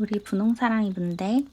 우리 분홍사랑이분들,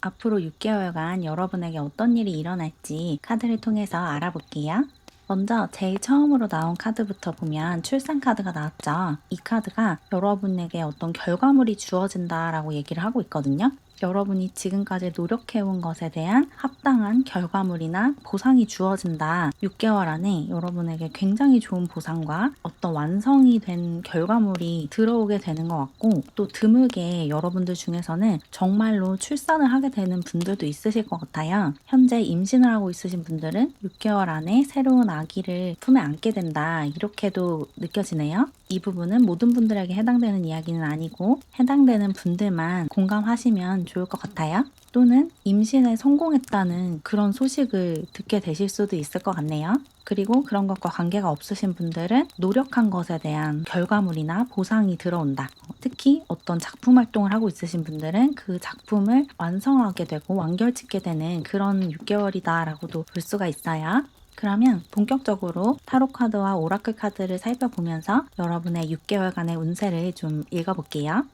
앞으로 6개월간 여러분에게 어떤 일이 일어날지 카드를 통해서 알아볼게요. 먼저 제일 처음으로 나온 카드부터 보면 출산 카드가 나왔죠. 이 카드가 여러분에게 어떤 결과물이 주어진다라고 얘기를 하고 있거든요. 여러분이 지금까지 노력해온 것에 대한 합당한 결과물이나 보상이 주어진다. 6개월 안에 여러분에게 굉장히 좋은 보상과 어떤 완성이 된 결과물이 들어오게 되는 것 같고, 또 드물게 여러분들 중에서는 정말로 출산을 하게 되는 분들도 있으실 것 같아요. 현재 임신을 하고 있으신 분들은 6개월 안에 새로운 아기를 품에 안게 된다. 이렇게도 느껴지네요. 이 부분은 모든 분들에게 해당되는 이야기는 아니고 해당되는 분들만 공감하시면 좋을 것 같아요. 또는 임신에 성공했다는 그런 소식을 듣게 되실 수도 있을 것 같네요. 그리고 그런 것과 관계가 없으신 분들은 노력한 것에 대한 결과물이나 보상이 들어온다. 특히 어떤 작품 활동을 하고 있으신 분들은 그 작품을 완성하게 되고 완결짓게 되는 그런 6개월이다라고도 볼 수가 있어요. 그러면 본격적으로 타로 카드와 오라클 카드를 살펴보면서 여러분의 6개월간의 운세를 좀 읽어볼게요.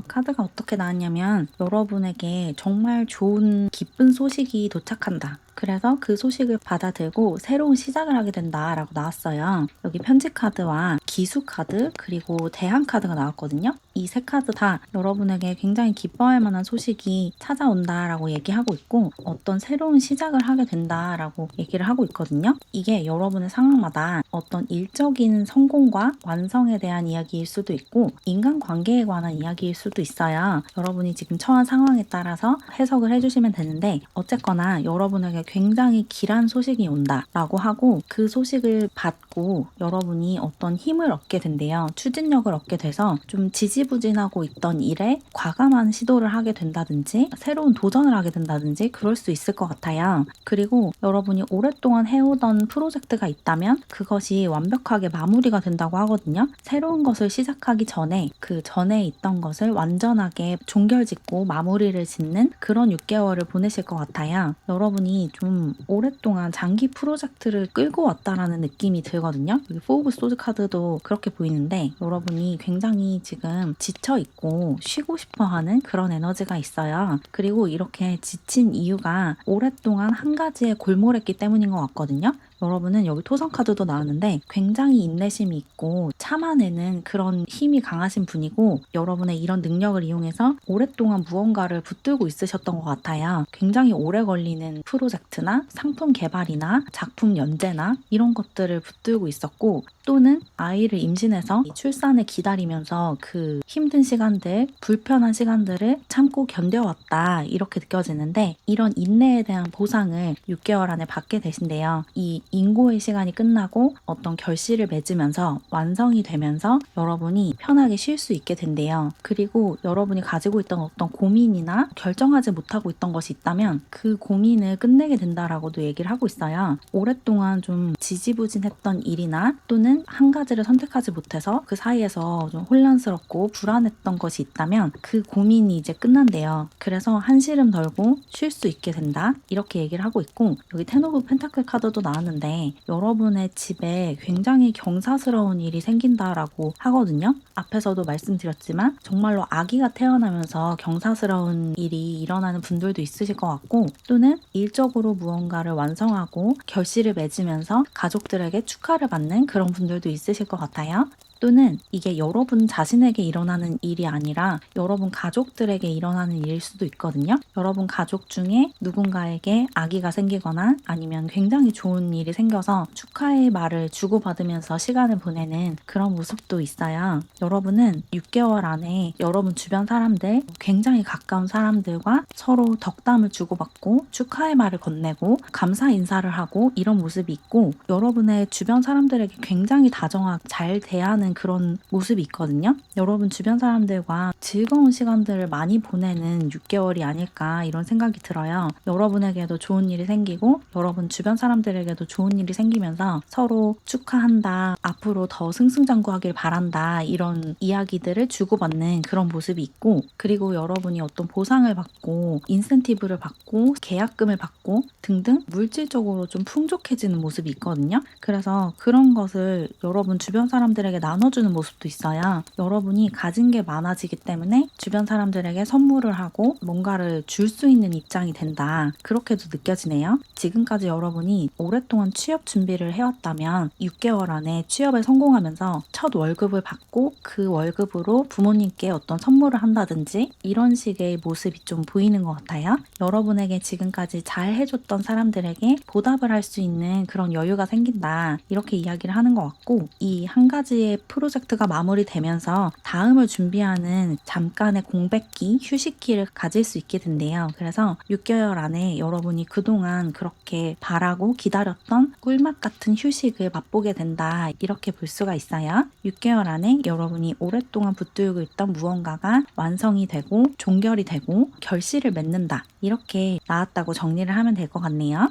카드가 어떻게 나왔냐면 여러분에게 정말 좋은 기쁜 소식이 도착한다. 그래서 그 소식을 받아들고 새로운 시작을 하게 된다라고 나왔어요. 여기 편지 카드와 기수 카드 그리고 대항 카드가 나왔거든요. 이 세 카드 다 여러분에게 굉장히 기뻐할 만한 소식이 찾아온다라고 얘기하고 있고 어떤 새로운 시작을 하게 된다라고 얘기를 하고 있거든요. 이게 여러분의 상황마다 어떤 일적인 성공과 완성에 대한 이야기일 수도 있고 인간관계에 관한 이야기일 수도 있어요. 여러분이 지금 처한 상황에 따라서 해석을 해주시면 되는데 어쨌거나 여러분에게 굉장히 길한 소식이 온다라고 하고 그 소식을 받고 여러분이 어떤 힘을 얻게 된대요. 추진력을 얻게 돼서 좀 지지부진하고 있던 일에 과감한 시도를 하게 된다든지 새로운 도전을 하게 된다든지 그럴 수 있을 것 같아요. 그리고 여러분이 오랫동안 해오던 프로젝트가 있다면 그것이 완벽하게 마무리가 된다고 하거든요. 새로운 것을 시작하기 전에 그 전에 있던 것을 완전하게 종결짓고 마무리를 짓는 그런 6개월을 보내실 것 같아요. 여러분이 좀 오랫동안 장기 프로젝트를 끌고 왔다라는 느낌이 들거든요. 여기 포 오브 소드 카드도 그렇게 보이는데 여러분이 굉장히 지금 지쳐 있고 쉬고 싶어 하는 그런 에너지가 있어요. 그리고 이렇게 지친 이유가 오랫동안 한 가지에 골몰했기 때문인 것 같거든요. 여러분은 여기 토성 카드도 나왔는데 굉장히 인내심이 있고 참아내는 그런 힘이 강하신 분이고 여러분의 이런 능력을 이용해서 오랫동안 무언가를 붙들고 있으셨던 것 같아요. 굉장히 오래 걸리는 프로젝트나 상품 개발이나 작품 연재나 이런 것들을 붙들고 있었고 또는 아이를 임신해서 출산을 기다리면서 그 힘든 시간들, 불편한 시간들을 참고 견뎌왔다 이렇게 느껴지는데 이런 인내에 대한 보상을 6개월 안에 받게 되신대요. 이 인고의 시간이 끝나고 어떤 결실을 맺으면서 완성이 되면서 여러분이 편하게 쉴 수 있게 된대요. 그리고 여러분이 가지고 있던 어떤 고민이나 결정하지 못하고 있던 것이 있다면 그 고민을 끝내게 된다라고도 얘기를 하고 있어요. 오랫동안 좀 지지부진했던 일이나 또는 한 가지를 선택하지 못해서 그 사이에서 좀 혼란스럽고 불안했던 것이 있다면 그 고민이 이제 끝난대요. 그래서 한시름 덜고 쉴 수 있게 된다 이렇게 얘기를 하고 있고 여기 텐 오브 펜타클 카드도 나왔는데 여러분의 집에 굉장히 경사스러운 일이 생긴다라고 하거든요. 앞에서도 말씀드렸지만 정말로 아기가 태어나면서 경사스러운 일이 일어나는 분들도 있으실 것 같고 또는 일적으로 무언가를 완성하고 결실을 맺으면서 가족들에게 축하를 받는 그런 분들도 있으실 것 같아요. 또는 이게 여러분 자신에게 일어나는 일이 아니라 여러분 가족들에게 일어나는 일일 수도 있거든요. 여러분 가족 중에 누군가에게 아기가 생기거나 아니면 굉장히 좋은 일이 생겨서 축하의 말을 주고받으면서 시간을 보내는 그런 모습도 있어요. 여러분은 6개월 안에 여러분 주변 사람들, 굉장히 가까운 사람들과 서로 덕담을 주고받고 축하의 말을 건네고 감사 인사를 하고 이런 모습이 있고 여러분의 주변 사람들에게 굉장히 다정하게 잘 대하는 행복해하는 그런 모습이 있거든요. 여러분 주변 사람들과 즐거운 시간들을 많이 보내는 6개월이 아닐까 이런 생각이 들어요. 여러분에게도 좋은 일이 생기고 여러분 주변 사람들에게도 좋은 일이 생기면서 서로 축하한다, 앞으로 더 승승장구하길 바란다 이런 이야기들을 주고받는 그런 모습이 있고, 그리고 여러분이 어떤 보상을 받고 인센티브를 받고 계약금을 받고 등등 물질적으로 좀 풍족해지는 모습이 있거든요. 그래서 그런 것을 여러분 주변 사람들에게 나눠주는 모습도 있어요. 여러분이 가진 게 많아지기 때문에 주변 사람들에게 선물을 하고 뭔가를 줄 수 있는 입장이 된다. 그렇게도 느껴지네요. 지금까지 여러분이 오랫동안 취업 준비를 해왔다면 6개월 안에 취업에 성공하면서 첫 월급을 받고 그 월급으로 부모님께 어떤 선물을 한다든지 이런 식의 모습이 좀 보이는 것 같아요. 여러분에게 지금까지 잘 해줬던 사람들에게 보답을 할 수 있는 그런 여유가 생긴다. 이렇게 이야기를 하는 것 같고, 이 한 가지의 프로젝트가 마무리되면서 다음을 준비하는 잠깐의 공백기, 휴식기를 가질 수 있게 된대요. 그래서 6개월 안에 여러분이 그동안 그렇게 바라고 기다렸던 꿀맛 같은 휴식을 맛보게 된다. 이렇게 볼 수가 있어요. 6개월 안에 여러분이 오랫동안 붙들고 있던 무언가가 완성이 되고 종결이 되고 결실을 맺는다. 이렇게 나왔다고 정리를 하면 될 것 같네요.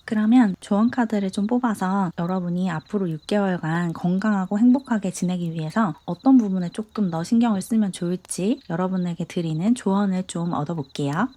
그러면 조언 카드를 좀 뽑아서 여러분이 앞으로 6개월간 건강하고 행복하게 지내기 위해서 어떤 부분에 조금 더 신경을 쓰면 좋을지 여러분에게 드리는 조언을 좀 얻어볼게요.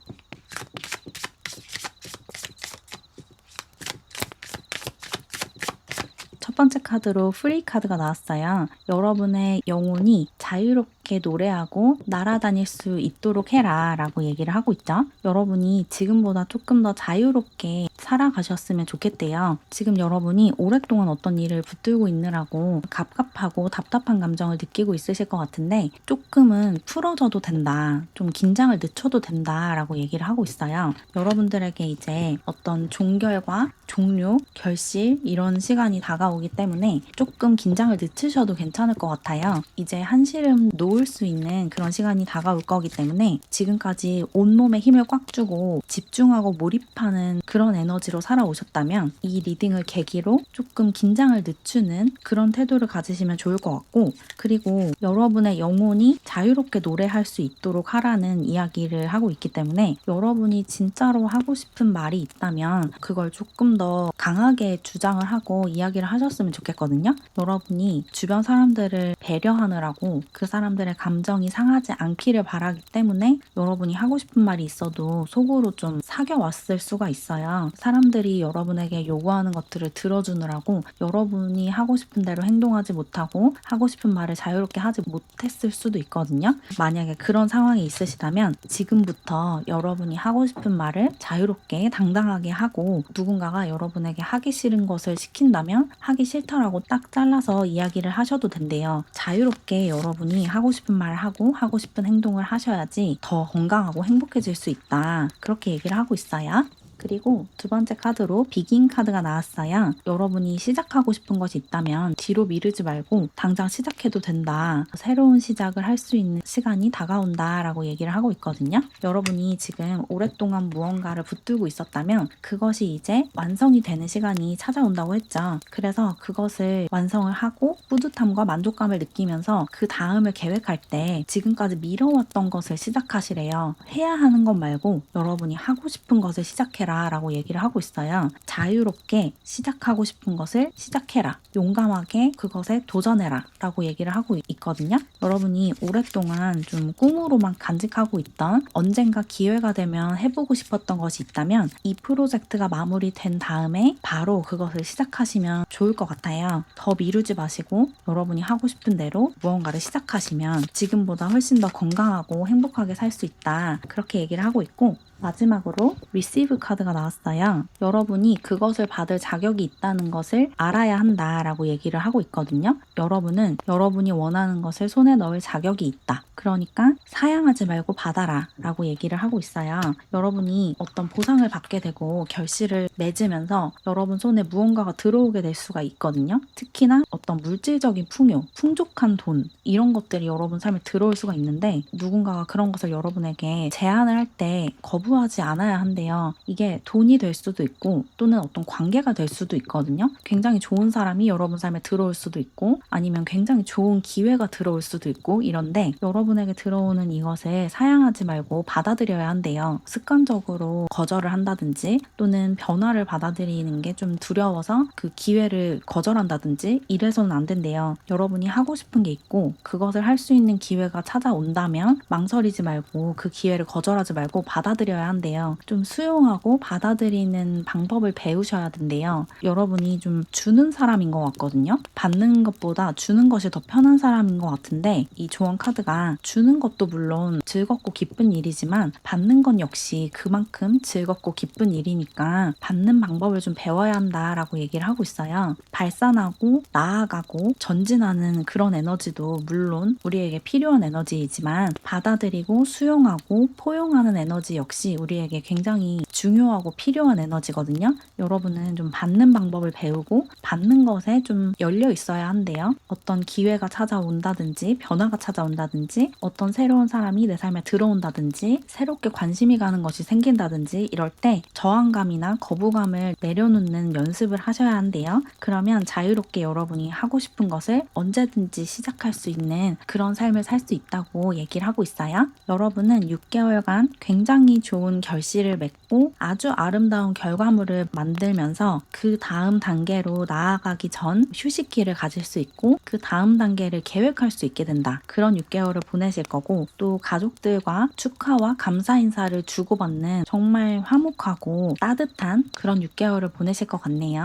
첫 번째 카드로 프리 카드가 나왔어요. 여러분의 영혼이 자유롭게 노래하고 날아다닐 수 있도록 해라 라고 얘기를 하고 있죠. 여러분이 지금보다 조금 더 자유롭게 살아가셨으면 좋겠대요. 지금 여러분이 오랫동안 어떤 일을 붙들고 있느라고 갑갑하고 답답한 감정을 느끼고 있으실 것 같은데 조금은 풀어져도 된다. 좀 긴장을 늦춰도 된다 라고 얘기를 하고 있어요. 여러분들에게 이제 어떤 종결과 종료, 결실 이런 시간이 다가오기 때문에 조금 긴장을 늦추셔도 괜찮을 것 같아요. 이제 한시름 놓을 수 있는 그런 시간이 다가올 거기 때문에 지금까지 온몸에 힘을 꽉 주고 집중하고 몰입하는 그런 에너지로 살아오셨다면 이 리딩을 계기로 조금 긴장을 늦추는 그런 태도를 가지시면 좋을 것 같고, 그리고 여러분의 영혼이 자유롭게 노래할 수 있도록 하라는 이야기를 하고 있기 때문에 여러분이 진짜로 하고 싶은 말이 있다면 그걸 조금 더 강하게 주장을 하고 이야기를 하셨으면 좋겠거든요. 여러분이 주변 사람들을 배려하느라고 그 사람들의 감정이 상하지 않기를 바라기 때문에 여러분이 하고 싶은 말이 있어도 속으로 좀 사겨왔을 수가 있어요. 사람들이 여러분에게 요구하는 것들을 들어주느라고 여러분이 하고 싶은 대로 행동하지 못하고 하고 싶은 말을 자유롭게 하지 못했을 수도 있거든요. 만약에 그런 상황이 있으시다면 지금부터 여러분이 하고 싶은 말을 자유롭게 당당하게 하고, 누군가가 여러분에게 하기 싫은 것을 시킨다면 하기 싫다라고 딱 잘라서 이야기를 하셔도 된대요. 자유롭게 여러분이 하고 싶은 말을 하고 하고 싶은 행동을 하셔야지 더 건강하고 행복해질 수 있다. 그렇게 얘기를 하고 있어요. 그리고 두 번째 카드로 비긴 카드가 나왔어요. 여러분이 시작하고 싶은 것이 있다면 뒤로 미루지 말고 당장 시작해도 된다. 새로운 시작을 할 수 있는 시간이 다가온다 라고 얘기를 하고 있거든요. 여러분이 지금 오랫동안 무언가를 붙들고 있었다면 그것이 이제 완성이 되는 시간이 찾아온다고 했죠. 그래서 그것을 완성을 하고 뿌듯함과 만족감을 느끼면서 그 다음을 계획할 때 지금까지 미뤄왔던 것을 시작하시래요. 해야 하는 것 말고 여러분이 하고 싶은 것을 시작해라 라고 얘기를 하고 있어요. 자유롭게 시작하고 싶은 것을 시작해라. 용감하게 그것에 도전해라 라고 얘기를 하고 있거든요. 여러분이 오랫동안 좀 꿈으로만 간직하고 있던 언젠가 기회가 되면 해보고 싶었던 것이 있다면 이 프로젝트가 마무리된 다음에 바로 그것을 시작하시면 좋을 것 같아요. 더 미루지 마시고 여러분이 하고 싶은 대로 무언가를 시작하시면 지금보다 훨씬 더 건강하고 행복하게 살 수 있다. 그렇게 얘기를 하고 있고, 마지막으로 리시브 카드가 나왔어요. 여러분이 그것을 받을 자격이 있다는 것을 알아야 한다라고 얘기를 하고 있거든요. 여러분은 여러분이 원하는 것을 손에 넣을 자격이 있다. 그러니까 사양하지 말고 받아라 라고 얘기를 하고 있어요. 여러분이 어떤 보상을 받게 되고 결실을 맺으면서 여러분 손에 무언가가 들어오게 될 수가 있거든요. 특히나 어떤 물질적인 풍요, 풍족한 돈 이런 것들이 여러분 삶에 들어올 수가 있는데 누군가가 그런 것을 여러분에게 제안을 할 때 거부하지 않아야 한대요. 이게 돈이 될 수도 있고 또는 어떤 관계가 될 수도 있거든요. 굉장히 좋은 사람이 여러분 삶에 들어올 수도 있고 아니면 굉장히 좋은 기회가 들어올 수도 있고 이런데 여러분에게 들어오는 이것을 사양하지 말고 받아들여야 한대요. 습관적으로 거절을 한다든지 또는 변화를 받아들이는 게 좀 두려워서 그 기회를 거절한다든지 이래서는 안 된대요. 여러분이 하고 싶은 게 있고 그것을 할 수 있는 기회가 찾아온다면 망설이지 말고 그 기회를 거절하지 말고 받아들여야 한대요. 좀 수용하고 받아들이는 방법을 배우셔야 된대요. 여러분이 좀 주는 사람인 것 같거든요. 받는 것보다 주는 것이 더 편한 사람인 것 같은데 이 조언 카드가 주는 것도 물론 즐겁고 기쁜 일이지만 받는 건 역시 그만큼 즐겁고 기쁜 일이니까 받는 방법을 좀 배워야 한다라고 얘기를 하고 있어요. 발산하고 나아가고 전진하는 그런 에너지도 물론 우리에게 필요한 에너지이지만 받아들이고 수용하고 포용하는 에너지 역시 우리에게 굉장히 중요하고 필요한 에너지거든요. 여러분은 좀 받는 방법을 배우고 받는 것에 좀 열려 있어야 한대요. 어떤 기회가 찾아온다든지 변화가 찾아온다든지 어떤 새로운 사람이 내 삶에 들어온다든지 새롭게 관심이 가는 것이 생긴다든지 이럴 때 저항감이나 거부감을 내려놓는 연습을 하셔야 한대요. 그러면 자유롭게 여러분이 하고 싶은 것을 언제든지 시작할 수 있는 그런 삶을 살 수 있다고 얘기를 하고 있어요. 여러분은 6개월간 굉장히 좋은 결실을 맺고 아주 아름다운 결과물을 만들면서 그 다음 단계로 나아가기 전 휴식기를 가질 수 있고 그 다음 단계를 계획할 수 있게 된다. 그런 6개월을 보내실 거고 또 가족들과 축하와 감사 인사를 주고받는 정말 화목하고 따뜻한 그런 6개월을 보내실 것 같네요.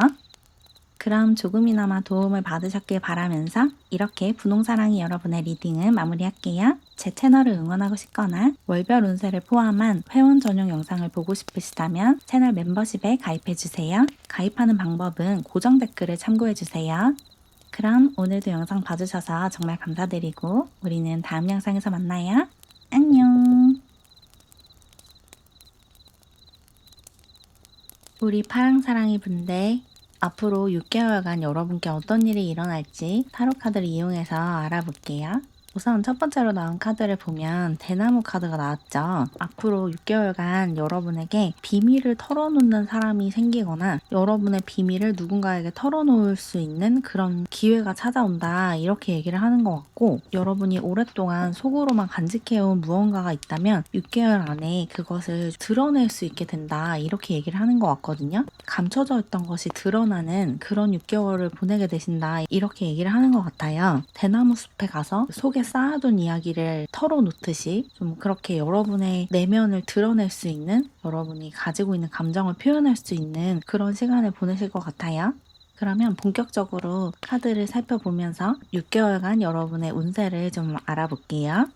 그럼 조금이나마 도움을 받으셨길 바라면서 이렇게 분홍사랑이 여러분의 리딩을 마무리할게요. 제 채널을 응원하고 싶거나 월별 운세를 포함한 회원 전용 영상을 보고 싶으시다면 채널 멤버십에 가입해주세요. 가입하는 방법은 고정 댓글을 참고해주세요. 그럼 오늘도 영상 봐주셔서 정말 감사드리고 우리는 다음 영상에서 만나요. 안녕. 우리 파랑사랑이 분들 앞으로 6개월간 여러분께 어떤 일이 일어날지 타로 카드를 이용해서 알아볼게요. 우선 첫 번째로 나온 카드를 보면 대나무 카드가 나왔죠. 앞으로 6개월간 여러분에게 비밀을 털어놓는 사람이 생기거나 여러분의 비밀을 누군가에게 털어놓을 수 있는 그런 기회가 찾아온다 이렇게 얘기를 하는 것 같고 여러분이 오랫동안 속으로만 간직해온 무언가가 있다면 6개월 안에 그것을 드러낼 수 있게 된다 이렇게 얘기를 하는 것 같거든요. 감춰져 있던 것이 드러나는 그런 6개월을 보내게 되신다 이렇게 얘기를 하는 것 같아요. 대나무 숲에 가서 속에 쌓아둔 이야기를 털어놓듯이 좀 그렇게 여러분의 내면을 드러낼 수 있는 여러분이 가지고 있는 감정을 표현할 수 있는 그런 시간을 보내실 것 같아요. 그러면 본격적으로 카드를 살펴보면서 6개월간 여러분의 운세를 좀 알아볼게요.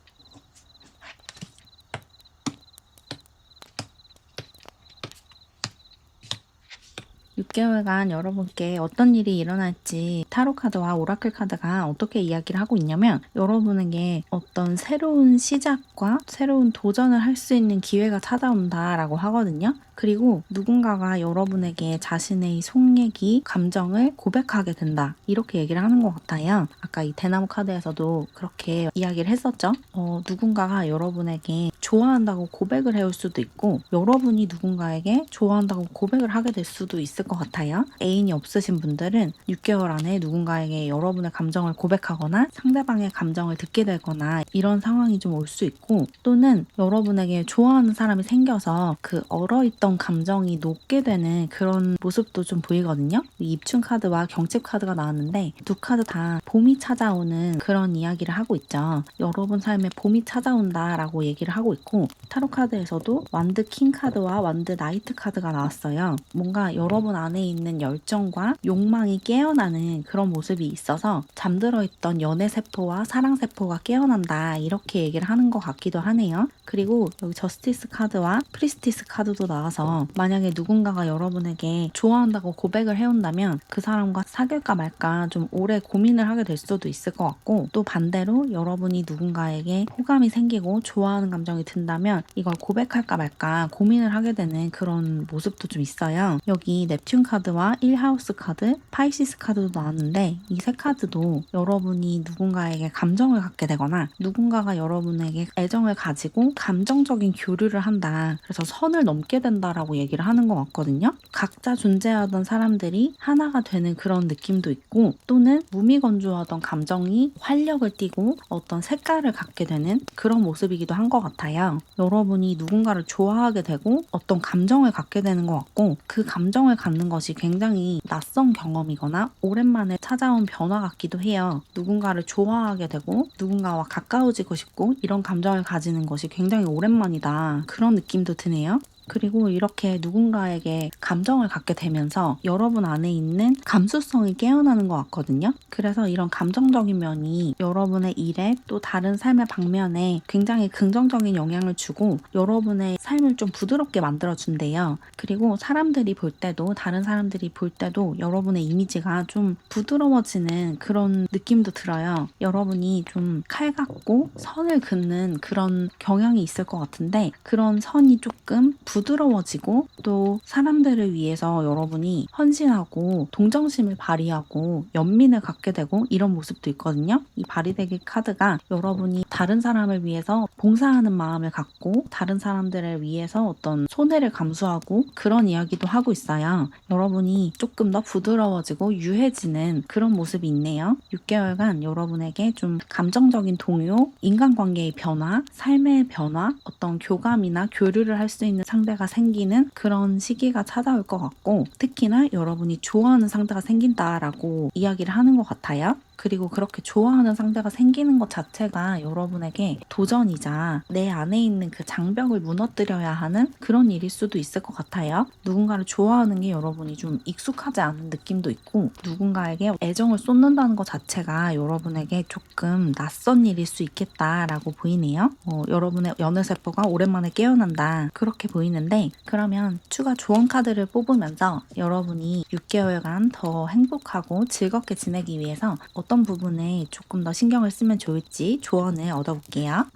6개월간 여러분께 어떤 일이 일어날지 타로 카드와 오라클 카드가 어떻게 이야기를 하고 있냐면 여러분에게 어떤 새로운 시작과 새로운 도전을 할 수 있는 기회가 찾아온다라고 하거든요. 그리고 누군가가 여러분에게 자신의 속 얘기, 감정을 고백하게 된다. 이렇게 얘기를 하는 것 같아요. 아까 이 대나무 카드에서도 그렇게 이야기를 했었죠. 누군가가 여러분에게 좋아한다고 고백을 해올 수도 있고 여러분이 누군가에게 좋아한다고 고백을 하게 될 수도 있을 것 같아요. 애인이 없으신 분들은 6개월 안에 누군가에게 여러분의 감정을 고백하거나 상대방의 감정을 듣게 되거나 이런 상황이 좀 올 수 있고 또는 여러분에게 좋아하는 사람이 생겨서 그 얼어있던 감정이 녹게 되는 그런 모습도 좀 보이거든요. 입춘 카드와 경칩 카드가 나왔는데 두 카드 다 봄이 찾아오는 그런 이야기를 하고 있죠. 여러분 삶에 봄이 찾아온다라고 얘기를 하고 있고 타로 카드에서도 완드 킹 카드와 완드 나이트 카드가 나왔어요. 뭔가 여러분 안에 있는 열정과 욕망이 깨어나는 그런 모습이 있어서 잠들어 있던 연애 세포와 사랑 세포가 깨어난다 이렇게 얘기를 하는 것 같기도 하네요. 그리고 여기 저스티스 카드와 프리스티스 카드도 나와서 만약에 누군가가 여러분에게 좋아한다고 고백을 해온다면 그 사람과 사귈까 말까 좀 오래 고민을 하게 될 수도 있을 것 같고 또 반대로 여러분이 누군가에게 호감이 생기고 좋아하는 감정이 마음이 든다면 이걸 고백할까 말까 고민을 하게 되는 그런 모습도 좀 있어요. 여기 넵튠 카드와 1하우스 카드, 파이시스 카드도 나왔는데 이 세 카드도 여러분이 누군가에게 감정을 갖게 되거나 누군가가 여러분에게 애정을 가지고 감정적인 교류를 한다. 그래서 선을 넘게 된다라고 얘기를 하는 것 같거든요. 각자 존재하던 사람들이 하나가 되는 그런 느낌도 있고 또는 무미건조하던 감정이 활력을 띠고 어떤 색깔을 갖게 되는 그런 모습이기도 한 것 같아요. 여러분이 누군가를 좋아하게 되고 어떤 감정을 갖게 되는 것 같고 그 감정을 갖는 것이 굉장히 낯선 경험이거나 오랜만에 찾아온 변화 같기도 해요. 누군가를 좋아하게 되고 누군가와 가까워지고 싶고 이런 감정을 가지는 것이 굉장히 오랜만이다. 그런 느낌도 드네요. 그리고 이렇게 누군가에게 감정을 갖게 되면서 여러분 안에 있는 감수성이 깨어나는 것 같거든요. 그래서 이런 감정적인 면이 여러분의 일에 또 다른 삶의 방면에 굉장히 긍정적인 영향을 주고 여러분의 삶을 좀 부드럽게 만들어준대요. 그리고 사람들이 볼 때도 다른 사람들이 볼 때도 여러분의 이미지가 좀 부드러워지는 그런 느낌도 들어요. 여러분이 좀 칼 같고 선을 긋는 그런 경향이 있을 것 같은데 그런 선이 조금 부드러워지고 또 사람들을 위해서 여러분이 헌신하고 동정심을 발휘하고 연민을 갖게 되고 이런 모습도 있거든요. 이 바리데기 카드가 여러분이 다른 사람을 위해서 봉사하는 마음을 갖고 다른 사람들을 위해서 어떤 손해를 감수하고 그런 이야기도 하고 있어요. 여러분이 조금 더 부드러워지고 유해지는 그런 모습이 있네요. 6개월간 여러분에게 좀 감정적인 동요, 인간관계의 변화, 삶의 변화, 어떤 교감이나 교류를 할 수 있는 상대가 생기는 그런 시기가 찾아올 것 같고 특히나 여러분이 좋아하는 상대가 생긴다라고 이야기를 하는 것 같아요. 그리고 그렇게 좋아하는 상대가 생기는 것 자체가 여러분에게 도전이자 내 안에 있는 그 장벽을 무너뜨려야 하는 그런 일일 수도 있을 것 같아요. 누군가를 좋아하는 게 여러분이 좀 익숙하지 않은 느낌도 있고 누군가에게 애정을 쏟는다는 것 자체가 여러분에게 조금 낯선 일일 수 있겠다라고 보이네요. 여러분의 연애세포가 오랜만에 깨어난다 그렇게 보이는데 그러면 추가 조언 카드를 뽑으면서 여러분이 6개월간 더 행복하고 즐겁게 지내기 위해서 어떤 부분에 조금 더 신경을 쓰면 좋을지 조언을 얻어볼게요.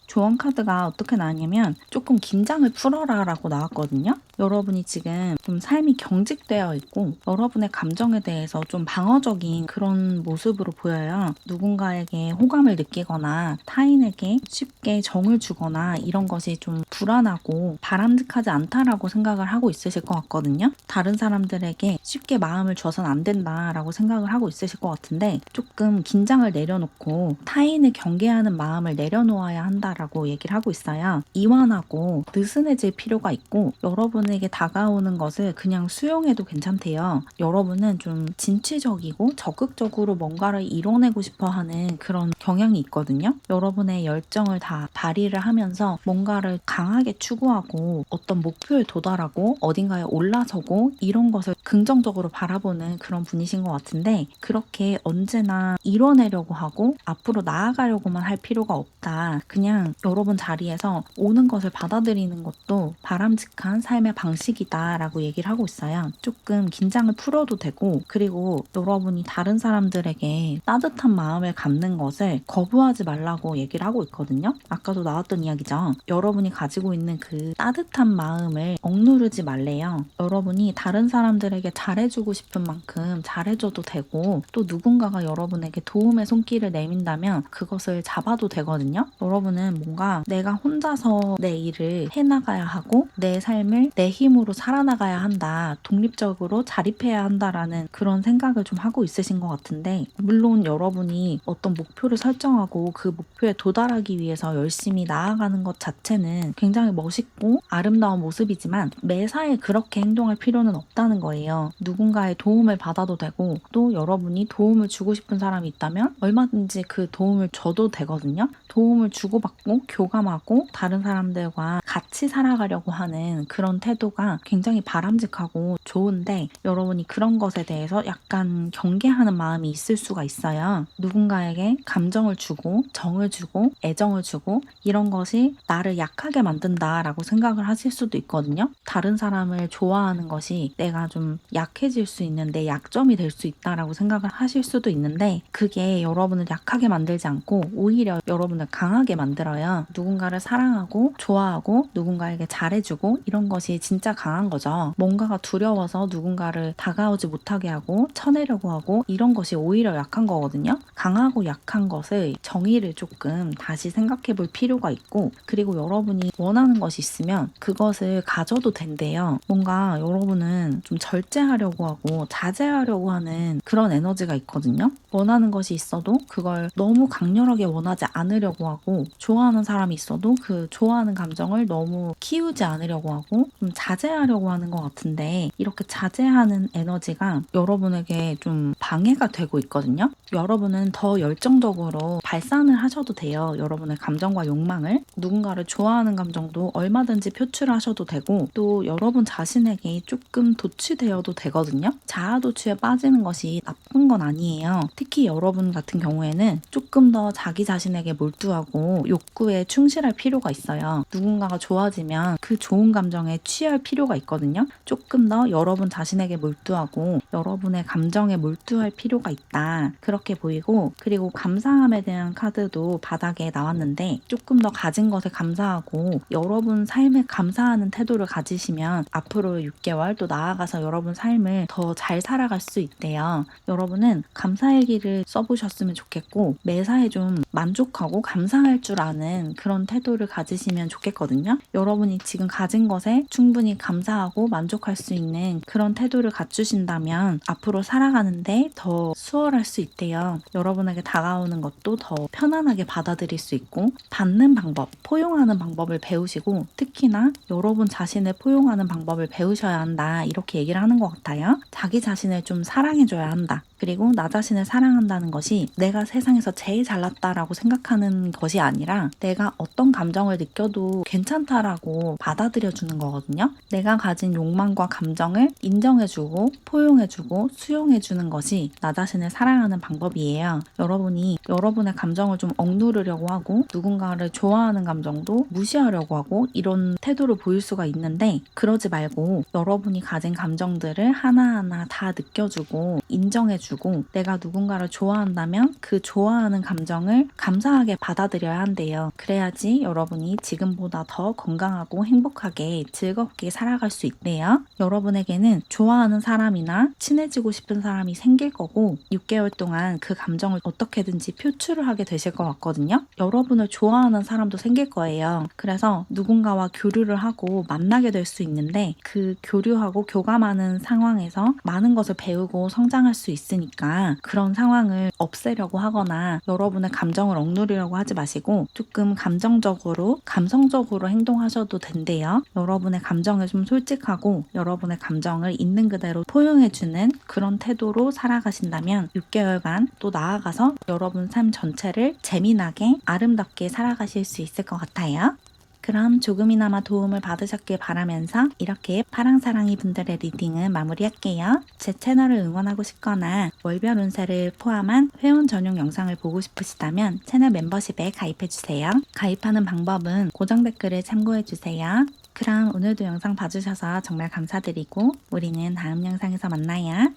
조언 카드가 어떻게 나왔냐면 조금 긴장을 풀어라 라고 나왔거든요. 여러분이 지금 좀 삶이 경직되어 있고 여러분의 감정에 대해서 좀 방어적인 그런 모습으로 보여요. 누군가에게 호감을 느끼거나 타인에게 쉽게 정을 주거나 이런 것이 좀 불안하고 바람직하지 않다라고 생각을 하고 있으실 것 같거든요. 다른 사람들에게 쉽게 마음을 줘선 안 된다라고 생각을 하고 있으실 것 같은데 조금 긴장을 내려놓고 타인을 경계하는 마음을 내려놓아야 한다라고 얘기를 하고 있어요. 이완하고 느슨해질 필요가 있고 여러분에게 다가오는 것을 그냥 수용해도 괜찮대요. 여러분은 좀 진취적이고 적극적으로 뭔가를 이뤄내고 싶어 하는 그런 경향이 있거든요. 여러분의 열정을 다 발휘를 하면서 뭔가를 강하게 추구하고 어떤 목표에 도달하고 어딘가에 올라서고 이런 것을 긍정적으로 바라보는 그런 분이신 것 같은데 그렇게 언제나 이뤄내려고 하고 앞으로 나아가려고만 할 필요가 없다. 그냥 여러분 자리에서 오는 것을 받아들이는 것도 바람직한 삶의 방식이다 라고 얘기를 하고 있어요. 조금 긴장을 풀어도 되고 그리고 여러분이 다른 사람들에게 따뜻한 마음을 갖는 것을 거부하지 말라고 얘기를 하고 있거든요. 아까도 나왔던 이야기죠. 여러분이 가지고 있는 그 따뜻한 마음을 억누르지 말래요. 여러분이 다른 사람들에게 잘해주고 싶은 만큼 잘해줘도 되고 또 누군가가 여러분에게 도움의 손길을 내민다면 그것을 잡아도 되거든요. 여러분은 뭔가 내가 혼자서 내 일을 해나가야 하고 내 삶을 내 힘으로 살아나가야 한다. 독립적으로 자립해야 한다라는 그런 생각을 좀 하고 있으신 것 같은데 물론 여러분이 어떤 목표를 설정하고 그 목표에 도달하기 위해서 열심히 나아가는 것 자체는 굉장히 멋있고 아름다운 모습이지만 매사에 그렇게 행동할 필요는 없다는 거예요. 누군가의 도움을 받아도 되고 또 여러분이 도움을 주고 싶은 사람이 있다면 얼마든지 그 도움을 줘도 되거든요. 도움을 주고받고 교감하고 다른 사람들과 같이 살아가려고 하는 그런 태도 태도가 굉장히 바람직하고 좋은데 여러분이 그런 것에 대해서 약간 경계하는 마음이 있을 수가 있어요. 누군가에게 감정을 주고 정을 주고 애정을 주고 이런 것이 나를 약하게 만든다라고 생각을 하실 수도 있거든요. 다른 사람을 좋아하는 것이 내가 좀 약해질 수 있는 내 약점이 될 수 있다라고 생각을 하실 수도 있는데 그게 여러분을 약하게 만들지 않고 오히려 여러분을 강하게 만들어요. 누군가를 사랑하고 좋아하고 누군가에게 잘해주고 이런 것이 진짜 강한 거죠. 뭔가가 두려워서 누군가를 다가오지 못하게 하고 쳐내려고 하고 이런 것이 오히려 약한 거거든요. 강하고 약한 것의 정의를 조금 다시 생각해 볼 필요가 있고 그리고 여러분이 원하는 것이 있으면 그것을 가져도 된대요. 뭔가 여러분은 좀 절제하려고 하고 자제하려고 하는 그런 에너지가 있거든요. 원하는 것이 있어도 그걸 너무 강렬하게 원하지 않으려고 하고 좋아하는 사람이 있어도 그 좋아하는 감정을 너무 키우지 않으려고 하고 좀 자제하려고 하는 것 같은데 이렇게 자제하는 에너지가 여러분에게 좀 방해가 되고 있거든요. 여러분은 더 열정적으로 발산을 하셔도 돼요. 여러분의 감정과 욕망을 누군가를 좋아하는 감정도 얼마든지 표출하셔도 되고 또 여러분 자신에게 조금 도취되어도 되거든요. 자아 도취에 빠지는 것이 나쁜 건 아니에요. 특히 여러분 같은 경우에는 조금 더 자기 자신에게 몰두하고 욕구에 충실할 필요가 있어요. 누군가가 좋아지면 그 좋은 감정에 취할 필요가 있거든요. 조금 더 여러분 자신에게 몰두하고 여러분의 감정에 몰두할 필요가 있다. 그렇게 보이고 그리고 감사함에 대한 카드도 바닥에 나왔는데 조금 더 가진 것에 감사하고 여러분 삶에 감사하는 태도를 가지시면 앞으로 6개월 또 나아가서 여러분 삶을 더 잘 살아갈 수 있대요. 여러분은 감사일기를 써보셨으면 좋겠고 매사에 좀 만족하고 감사할 줄 아는 그런 태도를 가지시면 좋겠거든요. 여러분이 지금 가진 것에 충분히 감사하고 만족할 수 있는 그런 태도를 갖추신다면 앞으로 살아가는데 더 수월할 수 있대요. 여러분에게 다가오는 것도 더 편안하게 받아들일 수 있고 받는 방법, 포용하는 방법을 배우시고 특히나 여러분 자신을 포용하는 방법을 배우셔야 한다. 이렇게 얘기를 하는 것 같아요. 자기 자신을 좀 사랑해줘야 한다. 그리고 나 자신을 사랑한다는 것이 내가 세상에서 제일 잘났다라고 생각하는 것이 아니라 내가 어떤 감정을 느껴도 괜찮다라고 받아들여주는 거거든요. 내가 가진 욕망과 감정을 인정해주고 포용해주고 수용해주는 것이 나 자신을 사랑하는 방법이에요. 여러분이 여러분의 감정을 좀 억누르려고 하고 누군가를 좋아하는 감정도 무시하려고 하고 이런 태도를 보일 수가 있는데 그러지 말고 여러분이 가진 감정들을 하나하나 다 느껴주고 인정해주고 내가 누군가를 좋아한다면 그 좋아하는 감정을 감사하게 받아들여야 한대요. 그래야지 여러분이 지금보다 더 건강하고 행복하게 즐겁게 살아갈 수 있대요. 여러분에게는 좋아하는 사람이나 친해지고 싶은 사람이 생길 거고 6개월 동안 그 감정을 어떻게든지 표출을 하게 되실 것 같거든요. 여러분을 좋아하는 사람도 생길 거예요. 그래서 누군가와 교류를 하고 만나게 될 수 있는데 그 교류하고 교감하는 상황에서 많은 것을 배우고 성장할 수 있으니까 그런 상황을 없애려고 하거나 여러분의 감정을 억누르려고 하지 마시고 조금 감정적으로 감성적으로 행동하셔도 된대요. 여러분의 감정을 좀 솔직하고 여러분의 감정을 있는 그대로 포용해주는 그런 태도로 살아가신다면 6개월간 또 나아가서 여러분 삶 전체를 재미나게 아름답게 살아가실 수 있을 것 같아요. 그럼 조금이나마 도움을 받으셨길 바라면서 이렇게 파랑사랑이 분들의 리딩을 마무리할게요. 제 채널을 응원하고 싶거나 월별 운세를 포함한 회원 전용 영상을 보고 싶으시다면 채널 멤버십에 가입해주세요. 가입하는 방법은 고정 댓글을 참고해주세요. 그럼 오늘도 영상 봐주셔서 정말 감사드리고 우리는 다음 영상에서 만나요.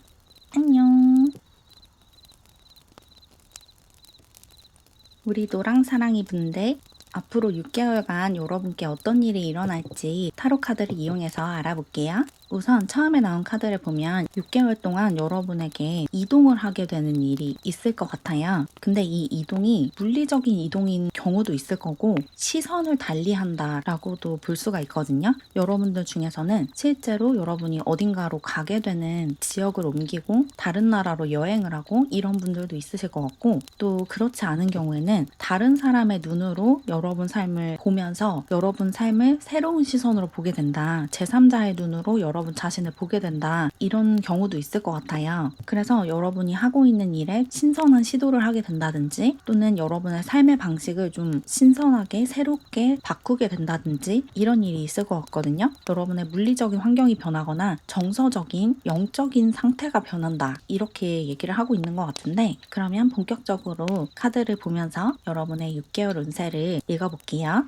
안녕. 우리 노랑사랑이 분들 앞으로 6개월간 여러분께 어떤 일이 일어날지 타로 카드를 이용해서 알아볼게요. 우선 처음에 나온 카드를 보면 6개월 동안 여러분에게 이동을 하게 되는 일이 있을 것 같아요. 근데 이 이동이 물리적인 이동인 경우도 있을 거고 시선을 달리한다 라고도 볼 수가 있거든요. 여러분들 중에서는 실제로 여러분이 어딘가로 가게 되는 지역을 옮기고 다른 나라로 여행을 하고 이런 분들도 있으실 것 같고 또 그렇지 않은 경우에는 다른 사람의 눈으로 여러분 삶을 보면서 여러분 삶을 새로운 시선으로 보게 된다. 제3자의 눈으로 여러분 여러분 자신을 보게 된다. 이런 경우도 있을 것 같아요. 그래서 여러분이 하고 있는 일에 신선한 시도를 하게 된다든지 또는 여러분의 삶의 방식을 좀 신선하게 새롭게 바꾸게 된다든지 이런 일이 있을 것 같거든요. 여러분의 물리적인 환경이 변하거나 정서적인 영적인 상태가 변한다. 이렇게 얘기를 하고 있는 것 같은데, 그러면 본격적으로 카드를 보면서 여러분의 6개월 운세를 읽어볼게요.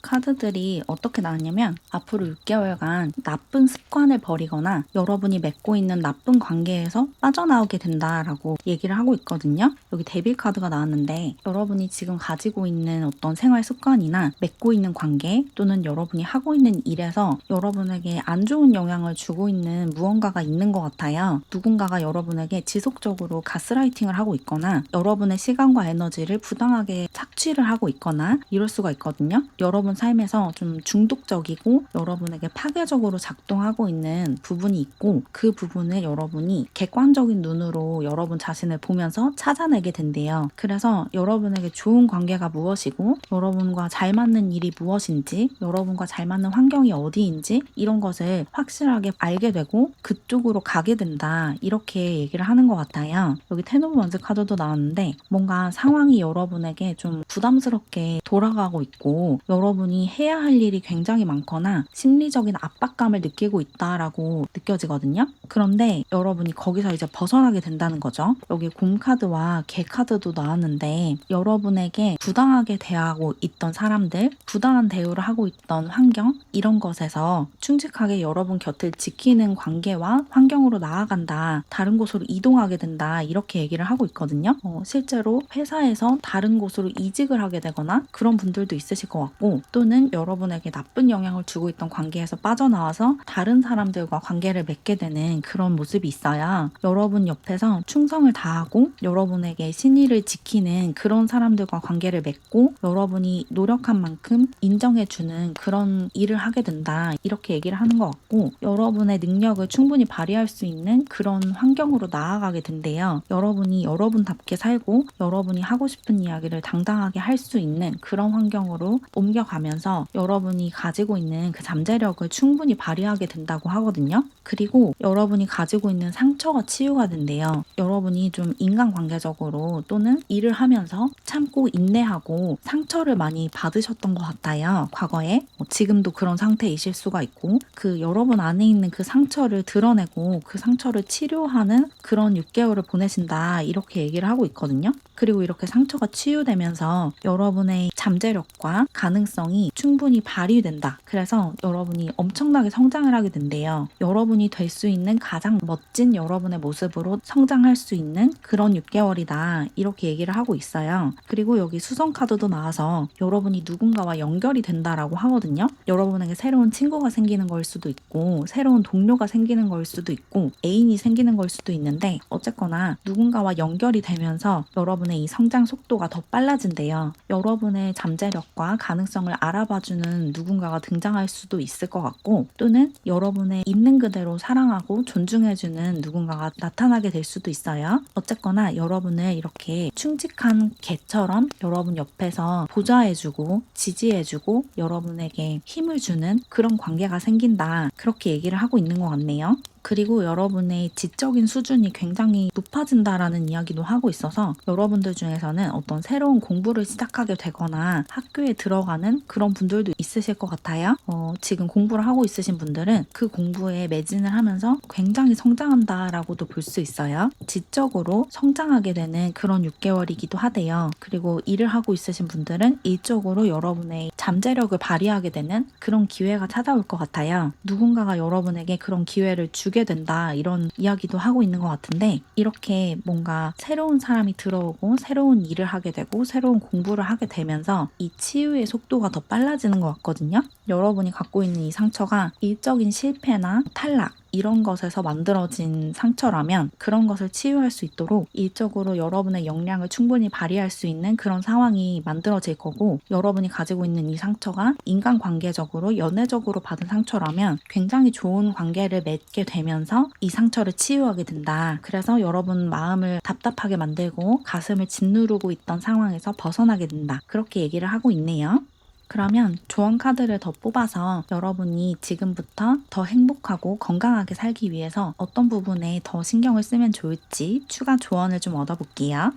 카드들이 어떻게 나왔냐면 앞으로 6개월간 나쁜 습관을 버리거나 여러분이 맺고 있는 나쁜 관계에서 빠져나오게 된다라고 얘기를 하고 있거든요. 여기 데빌 카드가 나왔는데 여러분이 지금 가지고 있는 어떤 생활 습관이나 맺고 있는 관계 또는 여러분이 하고 있는 일에서 여러분에게 안 좋은 영향을 주고 있는 무언가가 있는 것 같아요. 누군가가 여러분에게 지속적으로 가스라이팅을 하고 있거나 여러분의 시간과 에너지를 부당하게 착취를 하고 있거나 이럴 수가 있거든요. 여러분 삶에서 좀 중독적이고 여러분에게 파괴적으로 작동하고 있는 부분이 있고 그 부분을 여러분이 객관적인 눈으로 여러분 자신을 보면서 찾아내게 된대요. 그래서 여러분에게 좋은 관계가 무엇이고 여러분과 잘 맞는 일이 무엇인지 여러분과 잘 맞는 환경이 어디인지 이런 것을 확실하게 알게 되고 그쪽으로 가게 된다. 이렇게 얘기를 하는 것 같아요. 여기 텐 오브 원스 카드도 나왔는데 뭔가 상황이 여러분에게 좀 부담스럽게 돌아가고 있고 여러분이 해야 할 일이 굉장히 많거나 심리적인 압박감을 느끼고 있다라고 느껴지거든요. 그런데 여러분이 거기서 이제 벗어나게 된다는 거죠. 여기 곰 카드와 개 카드도 나왔는데 여러분에게 부당하게 대하고 있던 사람들, 부당한 대우를 하고 있던 환경 이런 것에서 충직하게 여러분 곁을 지키는 관계와 환경으로 나아간다. 다른 곳으로 이동하게 된다. 이렇게 얘기를 하고 있거든요. 실제로 회사에서 다른 곳으로 이직을 하게 되거나 그런 분들도 있으실 것 같고 또는 여러분에게 나쁜 영향을 주고 있던 관계에서 빠져나와서 다른 사람들과 관계를 맺게 되는 그런 모습이 있어야 여러분 옆에서 충성을 다하고 여러분에게 신의를 지키는 그런 사람들과 관계를 맺고 여러분이 노력한 만큼 인정해주는 그런 일을 하게 된다. 이렇게 얘기를 하는 것 같고 여러분의 능력을 충분히 발휘할 수 있는 그런 환경으로 나아가게 된대요. 여러분이 여러분답게 살고 여러분이 하고 싶은 이야기를 당당하게 할 수 있는 그런 환경으로 옮겨가면서 여러분이 가지고 있는 그 잠재력을 충분히 발휘하게 된다고 하거든요. 그리고 여러분이 가지고 있는 상처가 치유가 된대요. 여러분이 좀 인간관계적으로 또는 일을 하면서 참고 인내하고 상처를 많이 받으셨던 것 같아요. 과거에. 지금도 그런 상태이실 수가 있고 그 여러분 안에 있는 그 상처를 드러내고 그 상처를 치료하는 그런 6개월을 보내신다. 이렇게 얘기를 하고 있거든요. 그리고 이렇게 상처가 치유되면서 여러분의 잠재력과 가능성이 충분히 발휘된다. 그래서 여러분이 엄청나게 성장을 하게 된대요. 여러분이 될 수 있는 가장 멋진 여러분의 모습으로 성장할 수 있는 그런 6개월이다. 이렇게 얘기를 하고 있어요. 그리고 여기 수성 카드도 나와서 여러분이 누군가와 연결이 된다라고 하거든요. 여러분에게 새로운 친구가 생기는 걸 수도 있고 새로운 동료가 생기는 걸 수도 있고 애인이 생기는 걸 수도 있는데 어쨌거나 누군가와 연결이 되면서 여러분의 이 성장 속도가 더 빨라진대요. 여러분의 잠재력과 가능성을 알아봐주는 누군가가 등장할 수도 있을 것 같고 또는 여러분의 있는 그대로 사랑하고 존중해주는 누군가가 나타나게 될 수도 있어요. 어쨌거나 여러분을 이렇게 충직한 개처럼 여러분 옆에서 보좌해주고 지지해주고 여러분에게 힘을 주는 그런 관계가 생긴다. 그렇게 얘기를 하고 있는 것 같네요. 그리고 여러분의 지적인 수준이 굉장히 높아진다라는 이야기도 하고 있어서 여러분들 중에서는 어떤 새로운 공부를 시작하게 되거나 학교에 들어가는 그런 분들도 있으실 것 같아요. 지금 공부를 하고 있으신 분들은 그 공부에 매진을 하면서 굉장히 성장한다라고도 볼 수 있어요. 지적으로 성장하게 되는 그런 6개월이기도 하대요. 그리고 일을 하고 있으신 분들은 일적으로 여러분의 잠재력을 발휘하게 되는 그런 기회가 찾아올 것 같아요. 누군가가 여러분에게 그런 기회를 주게 된다 이런 이야기도 하고 있는 것 같은데 이렇게 뭔가 새로운 사람이 들어오고 새로운 일을 하게 되고 새로운 공부를 하게 되면서 이 치유의 속도가 더 빨라지는 것 같거든요. 여러분이 갖고 있는 이 상처가 일적인 실패나 탈락 이런 것에서 만들어진 상처라면 그런 것을 치유할 수 있도록 일적으로 여러분의 역량을 충분히 발휘할 수 있는 그런 상황이 만들어질 거고, 여러분이 가지고 있는 이 상처가 인간관계적으로 연애적으로 받은 상처라면 굉장히 좋은 관계를 맺게 되면서 이 상처를 치유하게 된다. 그래서 여러분 마음을 답답하게 만들고 가슴을 짓누르고 있던 상황에서 벗어나게 된다. 그렇게 얘기를 하고 있네요. 그러면 조언 카드를 더 뽑아서 여러분이 지금부터 더 행복하고 건강하게 살기 위해서 어떤 부분에 더 신경을 쓰면 좋을지 추가 조언을 좀 얻어볼게요.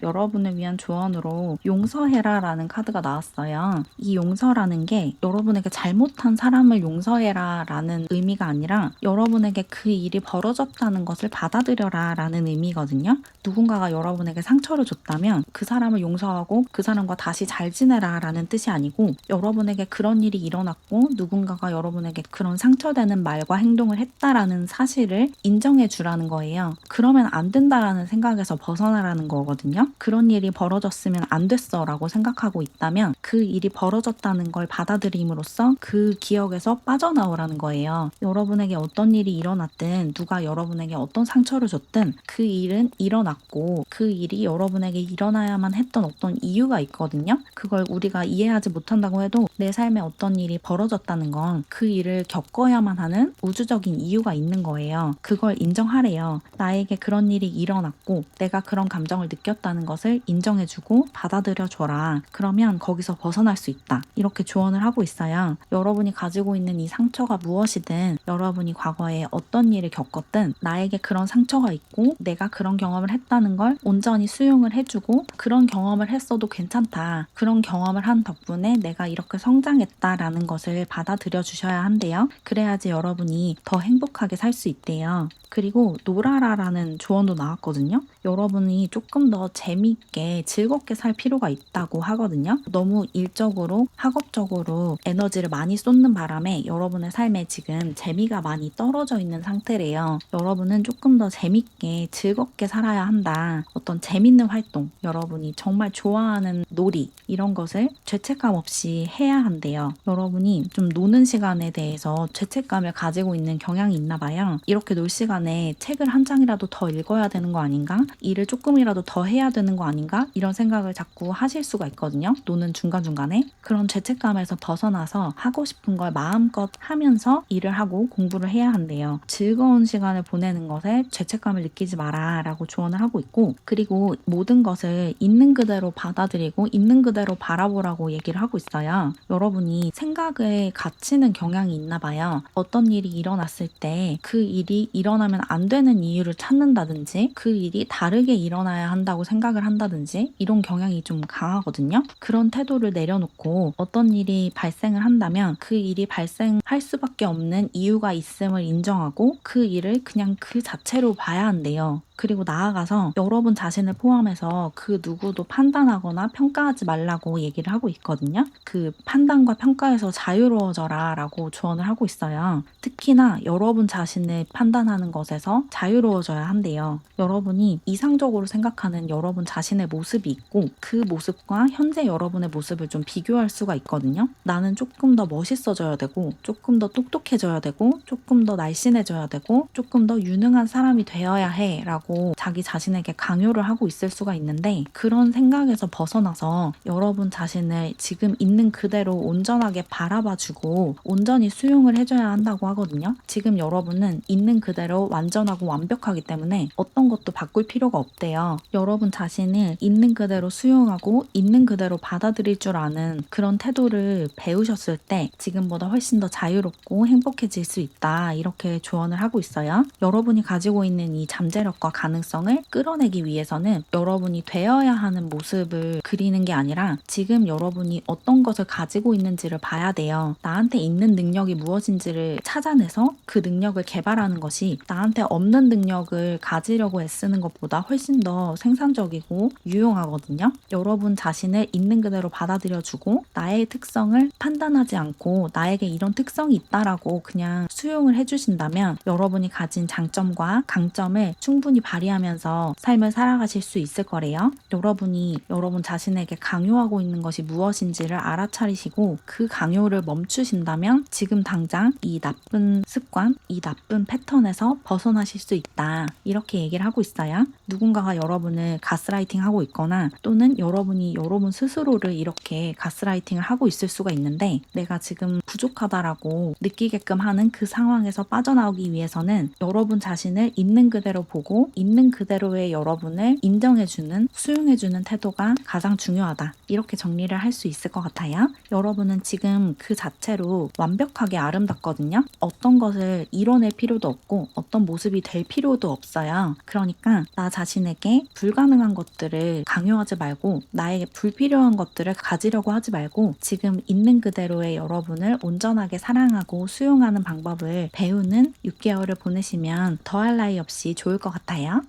여러분을 위한 조언으로 용서해라 라는 카드가 나왔어요. 이 용서라는 게 여러분에게 잘못한 사람을 용서해라 라는 의미가 아니라 여러분에게 그 일이 벌어졌다는 것을 받아들여라 라는 의미거든요. 누군가가 여러분에게 상처를 줬다면 그 사람을 용서하고 그 사람과 다시 잘 지내라 라는 뜻이 아니고, 여러분에게 그런 일이 일어났고 누군가가 여러분에게 그런 상처되는 말과 행동을 했다라는 사실을 인정해 주라는 거예요. 그러면 안 된다라는 생각에서 벗어나라는 거거든요. 그런 일이 벌어졌으면 안 됐어 라고 생각하고 있다면 그 일이 벌어졌다는 걸 받아들임으로써 그 기억에서 빠져나오라는 거예요. 여러분에게 어떤 일이 일어났든 누가 여러분에게 어떤 상처를 줬든 그 일은 일어났고 그 일이 여러분에게 일어나야만 했던 어떤 이유가 있거든요. 그걸 우리가 이해하지 못한다고 해도 내 삶에 어떤 일이 벌어졌다는 건 그 일을 겪어야만 하는 우주적인 이유가 있는 거예요. 그걸 인정하래요. 나에게 그런 일이 일어났고 내가 그런 감정을 느꼈다는 것을 인정해주고 받아들여줘라. 그러면 거기서 벗어날 수 있다. 이렇게 조언을 하고 있어요. 여러분이 가지고 있는 이 상처가 무엇이든, 여러분이 과거에 어떤 일을 겪었든 나에게 그런 상처가 있고 내가 그런 경험을 했다는 걸 온전히 수용을 해주고, 그런 경험을 했어도 괜찮다. 그런 경험을 한 덕분에 내가 이렇게 성장했다라는 것을 받아들여 주셔야 한대요. 그래야지 여러분이 더 행복하게 살 수 있대요. 그리고 놀아라라는 조언도 나왔거든요. 여러분이 조금 더 재미있게 즐겁게 살 필요가 있다고 하거든요. 너무 일적으로 학업적으로 에너지를 많이 쏟는 바람에 여러분의 삶에 지금 재미가 많이 떨어져 있는 상태래요. 여러분은 조금 더 재밌게 즐겁게 살아야 한다. 어떤 재밌는 활동, 여러분이 정말 좋아하는 놀이, 이런 것을 죄책감 없이 해야 한대요. 여러분이 좀 노는 시간에 대해서 죄책감을 가지고 있는 경향이 있나 봐요. 이렇게 놀 시간에 책을 한 장이라도 더 읽어야 되는 거 아닌가? 일을 조금이라도 더 해야 되는 거 아닌가? 이런 생각을 자꾸 하실 수가 있거든요. 노는 중간중간에. 그런 죄책감에서 벗어나서 하고 싶은 걸 마음껏 하면서 일을 하고 공부를 해야 한대요. 즐거운 시간을 보내는 것에 죄책감을 느끼지 마라 라고 조언을 하고 있고, 그리고 모든 것을 있는 그대로 받아들이고 있는 그대로 바라보라고 얘기를 하고 있어요. 여러분이 생각에 갇히는 경향이 있나 봐요. 어떤 일이 일어났을 때 그 일이 일어나면 안 되는 이유를 찾는다든지 그 일이 다르게 일어나야 한다고 생각을 한다든지 이런 경향이 좀 강하거든요. 그런 태도를 내려놓고 어떤 일이 발생을 한다면 그 일이 발생할 수밖에 없는 이유가 있음을 인정하고 그 일을 그냥 그 자체로 봐야 한대요. 그리고 나아가서 여러분 자신을 포함해서 그 누구도 판단하거나 평가하지 말라고 얘기를 하고 있거든요. 그 판단과 평가에서 자유로워져라 라고 조언을 하고 있어요. 특히나 여러분 자신을 판단하는 것에서 자유로워져야 한대요. 여러분이 이상적으로 생각하는 여러분 자신의 모습이 있고 그 모습과 현재 여러분의 모습을 좀 비교할 수가 있거든요. 나는 조금 더 멋있어져야 되고 조금 더 똑똑해져야 되고 조금 더 날씬해져야 되고 조금 더 유능한 사람이 되어야 해 라고 자기 자신에게 강요를 하고 있을 수가 있는데, 그런 생각에서 벗어나서 여러분 자신을 지금 있는 그대로 온전하게 바라봐주고 온전히 수용을 해줘야 한다고 하거든요. 지금 여러분은 있는 그대로 완전하고 완벽하기 때문에 어떤 것도 바꿀 필요가 없대요. 여러분 자신을 있는 그대로 수용하고 있는 그대로 받아들일 줄 아는 그런 태도를 배우셨을 때 지금보다 훨씬 더 자유롭고 행복해질 수 있다. 이렇게 조언을 하고 있어요. 여러분이 가지고 있는 이 잠재력과 가능성을 끌어내기 위해서는 여러분이 되어야 하는 모습을 그리는 게 아니라 지금 여러분이 어떤 것을 가지고 있는지를 봐야 돼요. 나한테 있는 능력이 무엇인지를 찾아내서 그 능력을 개발하는 것이 나한테 없는 능력을 가지려고 애쓰는 것보다 훨씬 더 생산적이고 유용하거든요. 여러분 자신을 있는 그대로 받아들여주고 나의 특성을 판단하지 않고 나에게 이런 특성이 있다라고 그냥 수용을 해주신다면 여러분이 가진 장점과 강점을 충분히 발휘하면서 삶을 살아가실 수 있을 거래요. 여러분이 여러분 자신에게 강요하고 있는 것이 무엇인지를 알아차리시고 그 강요를 멈추신다면 지금 당장 이 나쁜 습관, 이 나쁜 패턴에서 벗어나실 수 있다. 이렇게 얘기를 하고 있어요. 누군가가 여러분을 가스라이팅 하고 있거나 또는 여러분이 여러분 스스로를 이렇게 가스라이팅을 하고 있을 수가 있는데 내가 지금 부족하다라고 느끼게끔 하는 그 상황에서 빠져나오기 위해서는 여러분 자신을 있는 그대로 보고 있는 그대로의 여러분을 인정해주는, 수용해주는 태도가 가장 중요하다. 이렇게 정리를 할 수 있을 것 같아요. 여러분은 지금 그 자체로 완벽하게 아름답거든요. 어떤 것을 이뤄낼 필요도 없고 어떤 모습이 될 필요도 없어요. 그러니까 나 자신에게 불가능한 것들을 강요하지 말고 나에게 불필요한 것들을 가지려고 하지 말고 지금 있는 그대로의 여러분을 온전하게 사랑하고 수용하는 방법을 배우는 6개월을 보내시면 더할 나위 없이 좋을 것 같아요.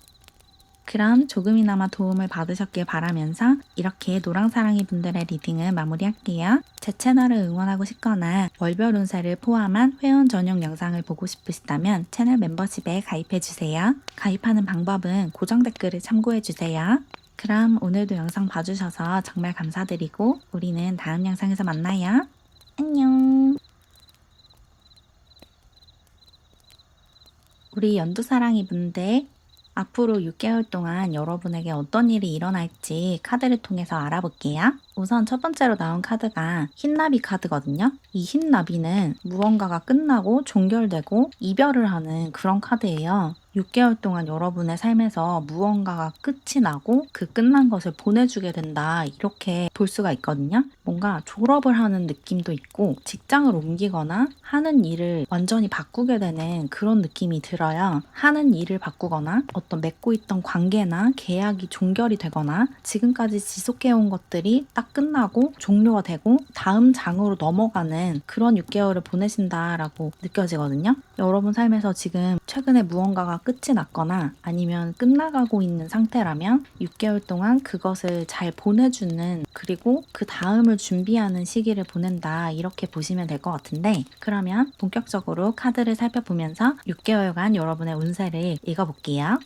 그럼 조금이나마 도움을 받으셨길 바라면서 이렇게 노랑사랑이 분들의 리딩을 마무리할게요. 제 채널을 응원하고 싶거나 월별 운세를 포함한 회원 전용 영상을 보고 싶으시다면 채널 멤버십에 가입해주세요. 가입하는 방법은 고정 댓글을 참고해주세요. 그럼 오늘도 영상 봐주셔서 정말 감사드리고 우리는 다음 영상에서 만나요. 안녕. 우리 연두사랑이 분들 앞으로 6개월 동안 여러분에게 어떤 일이 일어날지 카드를 통해서 알아볼게요. 우선 첫 번째로 나온 카드가 흰나비 카드거든요. 이 흰나비는 무언가가 끝나고 종결되고 이별을 하는 그런 카드예요. 6개월 동안 여러분의 삶에서 무언가가 끝이 나고 그 끝난 것을 보내주게 된다. 이렇게 볼 수가 있거든요. 뭔가 졸업을 하는 느낌도 있고 직장을 옮기거나 하는 일을 완전히 바꾸게 되는 그런 느낌이 들어요. 하는 일을 바꾸거나 어떤 맺고 있던 관계나 계약이 종결이 되거나 지금까지 지속해온 것들이 딱 끝나고 종료가 되고 다음 장으로 넘어가는 그런 6개월을 보내신다라고 느껴지거든요. 여러분 삶에서 지금 최근에 무언가가 끝이 났거나 아니면 끝나가고 있는 상태라면 6개월 동안 그것을 잘 보내주는 그리고 그 다음을 준비하는 시기를 보낸다 이렇게 보시면 될 것 같은데 그러면 본격적으로 카드를 살펴보면서 6개월간 여러분의 운세를 읽어볼게요.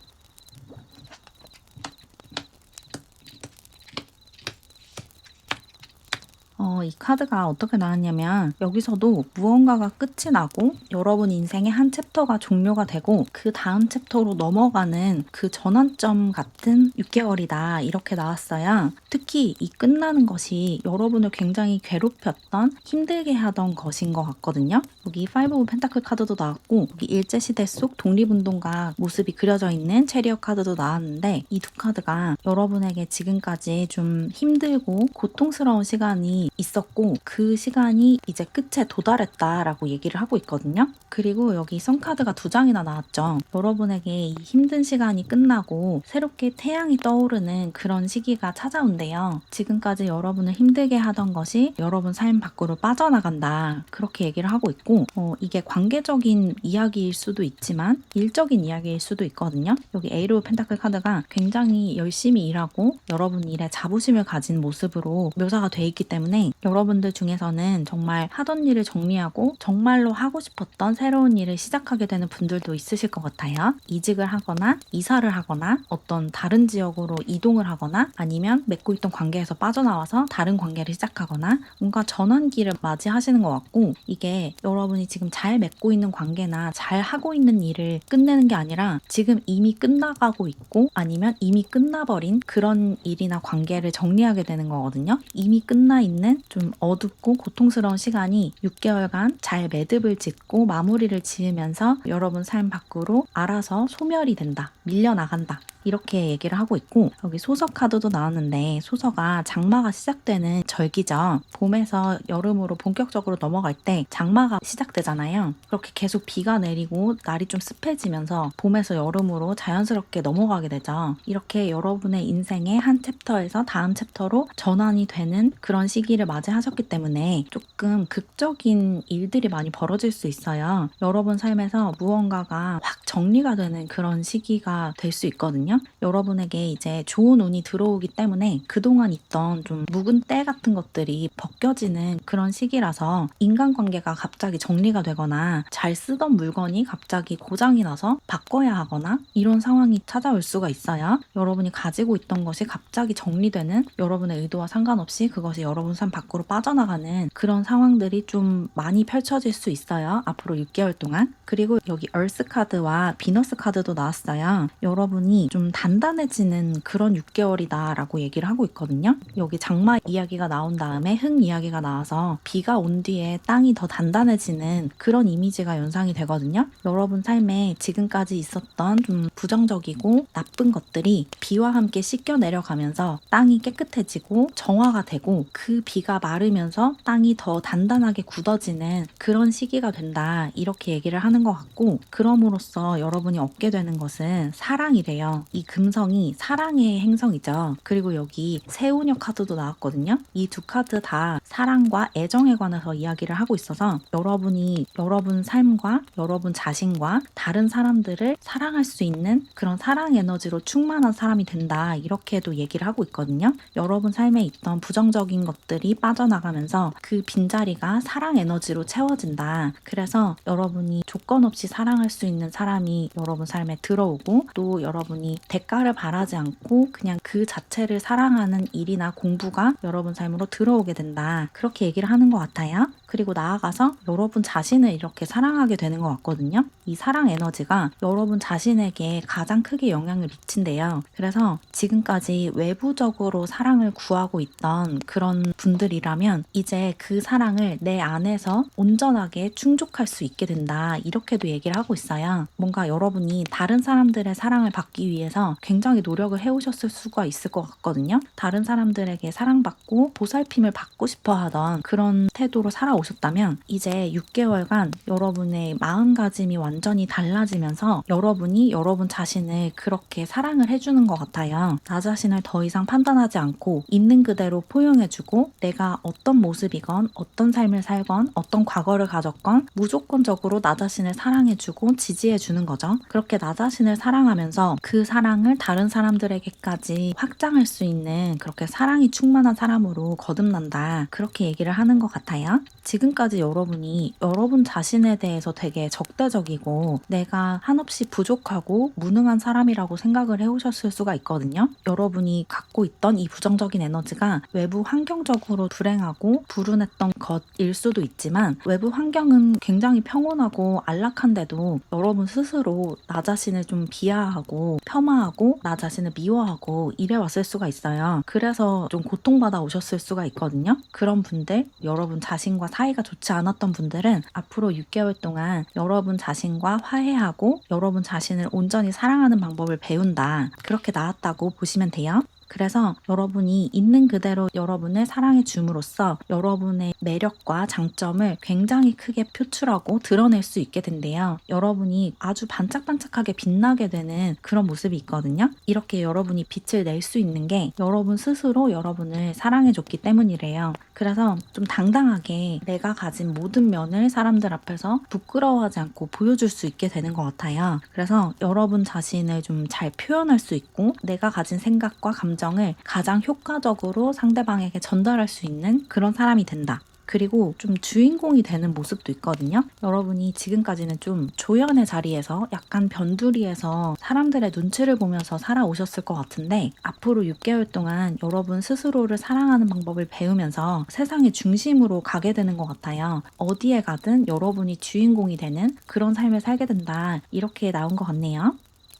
이 카드가 어떻게 나왔냐면 여기서도 무언가가 끝이 나고 여러분 인생의 한 챕터가 종료가 되고 그 다음 챕터로 넘어가는 그 전환점 같은 6개월이다 이렇게 나왔어요. 특히 이 끝나는 것이 여러분을 굉장히 괴롭혔던 힘들게 하던 것인 것 같거든요. 여기 5 오브 펜타클 카드도 나왔고 여기 일제시대 속 독립운동가 모습이 그려져 있는 체리엇 카드도 나왔는데 이 두 카드가 여러분에게 지금까지 좀 힘들고 고통스러운 시간이 있었고 그 시간이 이제 끝에 도달했다라고 얘기를 하고 있거든요. 그리고 여기 선카드가 2장이나 나왔죠. 여러분에게 이 힘든 시간이 끝나고 새롭게 태양이 떠오르는 그런 시기가 찾아온대요. 지금까지 여러분을 힘들게 하던 것이 여러분 삶 밖으로 빠져나간다. 그렇게 얘기를 하고 있고 이게 관계적인 이야기일 수도 있지만 일적인 이야기일 수도 있거든요. 여기 에이로 펜타클 카드가 굉장히 열심히 일하고 여러분 일에 자부심을 가진 모습으로 묘사가 돼 있기 때문에 여러분들 중에서는 정말 하던 일을 정리하고 정말로 하고 싶었던 새로운 일을 시작하게 되는 분들도 있으실 것 같아요. 이직을 하거나 이사를 하거나 어떤 다른 지역으로 이동을 하거나 아니면 맺고 있던 관계에서 빠져나와서 다른 관계를 시작하거나 뭔가 전환기를 맞이하시는 것 같고 이게 여러분이 지금 잘 맺고 있는 관계나 잘 하고 있는 일을 끝내는 게 아니라 지금 이미 끝나가고 있고 아니면 이미 끝나버린 그런 일이나 관계를 정리하게 되는 거거든요. 이미 끝나 있는 좀 어둡고 고통스러운 시간이 6개월간 잘 매듭을 짓고 마무리를 지으면서 여러분 삶 밖으로 알아서 소멸이 된다. 밀려나간다. 이렇게 얘기를 하고 있고 여기 소서 카드도 나왔는데 소서가 장마가 시작되는 절기죠. 봄에서 여름으로 본격적으로 넘어갈 때 장마가 시작되잖아요. 그렇게 계속 비가 내리고 날이 좀 습해지면서 봄에서 여름으로 자연스럽게 넘어가게 되죠. 이렇게 여러분의 인생의 한 챕터에서 다음 챕터로 전환이 되는 그런 시기를 맞이하셨기 때문에 조금 극적인 일들이 많이 벌어질 수 있어요. 여러분 삶에서 무언가가 확 정리가 되는 그런 시기가 될 수 있거든요. 있거든요. 여러분에게 이제 좋은 운이 들어오기 때문에 그동안 있던 좀 묵은 때 같은 것들이 벗겨지는 그런 시기라서 인간관계가 갑자기 정리가 되거나 잘 쓰던 물건이 갑자기 고장이 나서 바꿔야 하거나 이런 상황이 찾아올 수가 있어요. 여러분이 가지고 있던 것이 갑자기 정리되는, 여러분의 의도와 상관없이 그것이 여러분 삶 밖으로 빠져나가는 그런 상황들이 좀 많이 펼쳐질 수 있어요. 앞으로 6개월 동안. 그리고 여기 얼스 카드와 비너스 카드도 나왔어요. 여러분이 좀 단단해지는 그런 6개월이다 라고 얘기를 하고 있거든요. 여기 장마 이야기가 나온 다음에 흙 이야기가 나와서 비가 온 뒤에 땅이 더 단단해지는 그런 이미지가 연상이 되거든요. 여러분 삶에 지금까지 있었던 좀 부정적이고 나쁜 것들이 비와 함께 씻겨 내려가면서 땅이 깨끗해지고 정화가 되고 그 비가 마르면서 땅이 더 단단하게 굳어지는 그런 시기가 된다, 이렇게 얘기를 하는 것 같고, 그럼으로써 여러분이 얻게 되는 것은 사랑이래요. 이 금성이 사랑의 행성이죠. 그리고 여기 새우녀 카드도 나왔거든요. 이 두 카드 다 사랑과 애정에 관해서 이야기를 하고 있어서 여러분이 여러분 삶과 여러분 자신과 다른 사람들을 사랑할 수 있는 그런 사랑 에너지로 충만한 사람이 된다, 이렇게도 얘기를 하고 있거든요. 여러분 삶에 있던 부정적인 것들이 빠져나가면서 그 빈자리가 사랑 에너지로 채워진다. 그래서 여러분이 조건 없이 사랑할 수 있는 사람이 여러분 삶에 들어오고, 또 여러분이 대가를 바라지 않고 그냥 그 자체를 사랑하는 일이나 공부가 여러분 삶으로 들어오게 된다, 그렇게 얘기를 하는 것 같아요. 그리고 나아가서 여러분 자신을 이렇게 사랑하게 되는 것 같거든요. 이 사랑 에너지가 여러분 자신에게 가장 크게 영향을 미친대요. 그래서 지금까지 외부적으로 사랑을 구하고 있던 그런 분들이라면 이제 그 사랑을 내 안에서 온전하게 충족할 수 있게 된다, 이렇게도 얘기를 하고 있어요. 뭔가 여러분이 다른 사람들의 사랑을 받기 위해서 굉장히 노력을 해오셨을 수가 있을 것 같거든요. 다른 사람들에게 사랑받고 보살핌을 받고 싶어 하던 그런 태도로 살아오셨다면 이제 6개월간 여러분의 마음가짐이 완전히 달라지면서 여러분이 여러분 자신을 그렇게 사랑을 해주는 것 같아요. 나 자신을 더 이상 판단하지 않고 있는 그대로 포용해주고, 내가 어떤 모습이건 어떤 삶을 살건 어떤 과거를 가졌건 무조건적으로 나 자신을 사랑해주고 지지해주는 거죠. 그렇게 나 자신을 사랑하면서 그 사랑을 다른 사람들에게까지 확장할 수 있는 그렇게 사랑이 충만한 사람으로 거듭난다, 그렇게 얘기를 하는 것 같아요. 지금까지 여러분이 여러분 자신에 대해서 되게 적대적이고 내가 한없이 부족하고 무능한 사람이라고 생각을 해오셨을 수가 있거든요. 여러분이 갖고 있던 이 부정적인 에너지가 외부 환경적으로 불행하고 불운했던 것일 수도 있지만, 외부 환경은 굉장히 평온하고 안락한데도 여러분 스스로 나 자신을 좀 비하하고 폄하하고 나 자신을 미워하고 이래왔을 수가 있어요. 그래서 좀 고통받아 오셨을 수가 있거든요. 그런 분들, 여러분 자신과 사이가 좋지 않았던 분들은 앞으로 6개월 동안 여러분 자신과 화해하고 여러분 자신을 온전히 사랑하는 방법을 배운다, 그렇게 나왔다고 보시면 돼요. 그래서 여러분이 있는 그대로 여러분을 사랑해 줌으로써 여러분의 매력과 장점을 굉장히 크게 표출하고 드러낼 수 있게 된대요. 여러분이 아주 반짝반짝하게 빛나게 되는 그런 모습이 있거든요. 이렇게 여러분이 빛을 낼 수 있는 게 여러분 스스로 여러분을 사랑해 줬기 때문이래요. 그래서 좀 당당하게 내가 가진 모든 면을 사람들 앞에서 부끄러워하지 않고 보여줄 수 있게 되는 것 같아요. 그래서 여러분 자신을 좀 잘 표현할 수 있고 내가 가진 생각과 감정을 가장 효과적으로 상대방에게 전달할 수 있는 그런 사람이 된다. 그리고 좀 주인공이 되는 모습도 있거든요. 여러분이 지금까지는 좀 조연의 자리에서 약간 변두리에서 사람들의 눈치를 보면서 살아오셨을 것 같은데, 앞으로 6개월 동안 여러분 스스로를 사랑하는 방법을 배우면서 세상의 중심으로 가게 되는 것 같아요. 어디에 가든 여러분이 주인공이 되는 그런 삶을 살게 된다, 이렇게 나온 것 같네요.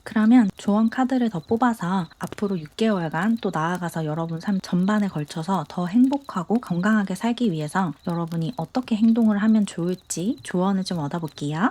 그러면 조언 카드를 더 뽑아서 앞으로 6개월간 또 나아가서 여러분 삶 전반에 걸쳐서 더 행복하고 건강하게 살기 위해서 여러분이 어떻게 행동을 하면 좋을지 조언을 좀 얻어볼게요.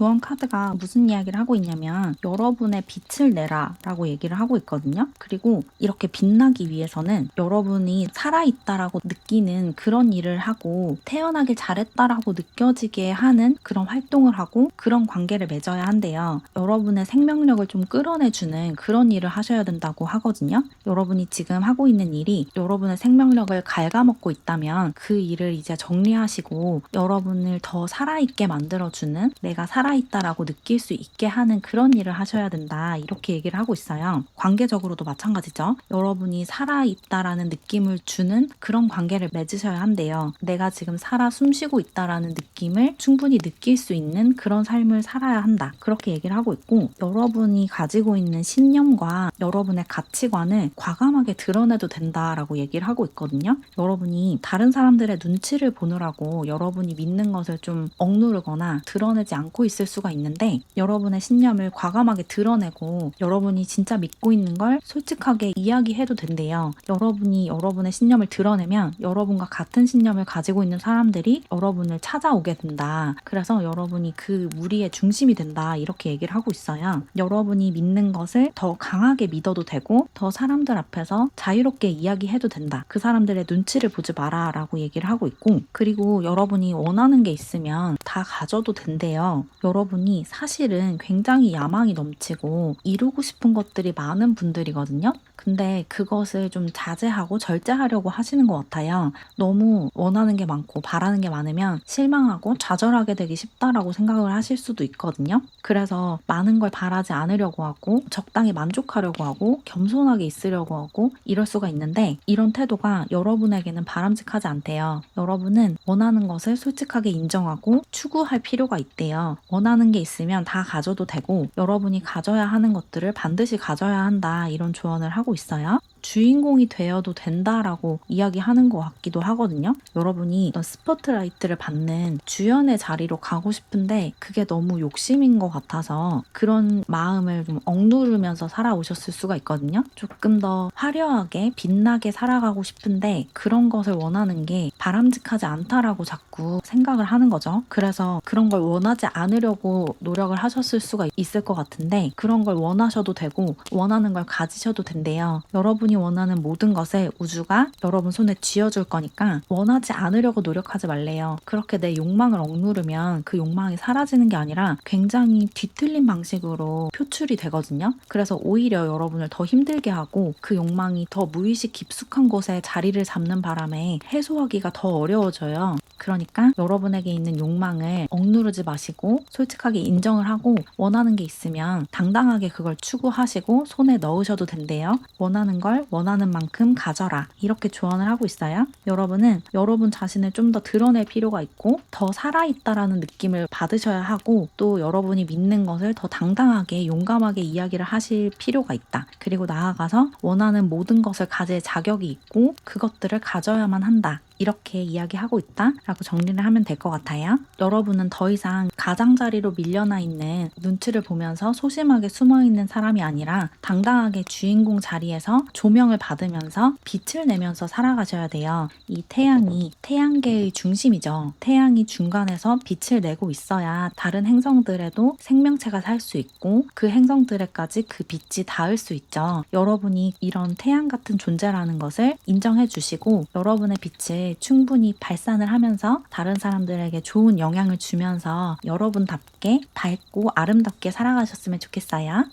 조언 카드가 무슨 이야기를 하고 있냐면 여러분의 빛을 내라 라고 얘기를 하고 있거든요. 그리고 이렇게 빛나기 위해서는 여러분이 살아있다라고 느끼는 그런 일을 하고 태어나길 잘했다라고 느껴지게 하는 그런 활동을 하고 그런 관계를 맺어야 한대요. 여러분의 생명력을 좀 끌어내주는 그런 일을 하셔야 된다고 하거든요. 여러분이 지금 하고 있는 일이 여러분의 생명력을 갉아먹고 있다면 그 일을 이제 정리하시고 여러분을 더 살아있게 만들어주는, 내가 살아있다라고 느낄 수 있게 하는 그런 일을 하셔야 된다, 이렇게 얘기를 하고 있어요. 관계적으로도 마찬가지죠. 여러분이 살아있다라는 느낌을 주는 그런 관계를 맺으셔야 한대요. 내가 지금 살아 숨쉬고 있다라는 느낌을 충분히 느낄 수 있는 그런 삶을 살아야 한다, 그렇게 얘기를 하고 있고, 여러분이 가지고 있는 신념과 여러분의 가치관을 과감하게 드러내도 된다라고 얘기를 하고 있거든요. 여러분이 다른 사람들의 눈치를 보느라고 여러분이 믿는 것을 좀 억누르거나 드러내지 않고 있을 수가 있는데, 여러분의 신념을 과감하게 드러내고 여러분이 진짜 믿고 있는 걸 솔직하게 이야기해도 된대요. 여러분이 여러분의 신념을 드러내면 여러분과 같은 신념을 가지고 있는 사람들이 여러분을 찾아오게 된다. 그래서 여러분이 그 무리의 중심이 된다, 이렇게 얘기를 하고 있어요. 여러분이 믿는 것을 더 강하게 믿어도 되고 더 사람들 앞에서 자유롭게 이야기해도 된다. 그 사람들의 눈치를 보지 마라 라고 얘기를 하고 있고, 그리고 여러분이 원하는 게 있으면 다 가져도 된대요. 여러분이 사실은 굉장히 야망이 넘치고 이루고 싶은 것들이 많은 분들이거든요. 근데 그것을 좀 자제하고 절제하려고 하시는 것 같아요. 너무 원하는 게 많고 바라는 게 많으면 실망하고 좌절하게 되기 쉽다라고 생각을 하실 수도 있거든요. 그래서 많은 걸 바라지 않으려고 하고 적당히 만족하려고 하고 겸손하게 있으려고 하고 이럴 수가 있는데, 이런 태도가 여러분에게는 바람직하지 않대요. 여러분은 원하는 것을 솔직하게 인정하고 추구할 필요가 있대요. 원하는 게 있으면 다 가져도 되고 여러분이 가져야 하는 것들을 반드시 가져야 한다, 이런 조언을 하고 있어요. 주인공이 되어도 된다라고 이야기하는 것 같기도 하거든요. 여러분이 어떤 스포트라이트를 받는 주연의 자리로 가고 싶은데 그게 너무 욕심인 것 같아서 그런 마음을 좀 억누르면서 살아오셨을 수가 있거든요. 조금 더 화려하게 빛나게 살아가고 싶은데 그런 것을 원하는 게 바람직하지 않다라고 자꾸 생각을 하는 거죠. 그래서 그런 걸 원하지 않으려고 노력을 하셨을 수가 있을 것 같은데, 그런 걸 원하셔도 되고 원하는 걸 가지셔도 된대요. 여러분이 원하는 모든 것을 우주가 여러분 손에 쥐어줄 거니까 원하지 않으려고 노력하지 말래요. 그렇게 내 욕망을 억누르면 그 욕망이 사라지는 게 아니라 굉장히 뒤틀린 방식으로 표출이 되거든요. 그래서 오히려 여러분을 더 힘들게 하고 그 욕망이 더 무의식 깊숙한 곳에 자리를 잡는 바람에 해소하기가 더 어려워져요. 그러니까 여러분에게 있는 욕망을 억누르지 마시고 솔직하게 인정을 하고 원하는 게 있으면 당당하게 그걸 추구하시고 손에 넣으셔도 된대요. 원하는 걸 원하는 만큼 가져라, 이렇게 조언을 하고 있어요. 여러분은 여러분 자신을 좀 더 드러낼 필요가 있고 더 살아있다라는 느낌을 받으셔야 하고, 또 여러분이 믿는 것을 더 당당하게 용감하게 이야기를 하실 필요가 있다. 그리고 나아가서 원하는 모든 것을 가질 자격이 있고 그것들을 가져야만 한다, 이렇게 이야기하고 있다라고 정리를 하면 될 것 같아요. 여러분은 더 이상 가장자리로 밀려나 있는 눈치를 보면서 소심하게 숨어있는 사람이 아니라 당당하게 주인공 자리에서 조명을 받으면서 빛을 내면서 살아가셔야 돼요. 이 태양이 태양계의 중심이죠. 태양이 중간에서 빛을 내고 있어야 다른 행성들에도 생명체가 살 수 있고 그 행성들에까지 그 빛이 닿을 수 있죠. 여러분이 이런 태양 같은 존재라는 것을 인정해 주시고 여러분의 빛을 충분히 발산을 하면서 다른 사람들에게 좋은 영향을 주면서 여러분답게 밝고 아름답게 살아가셨으면 좋겠어요.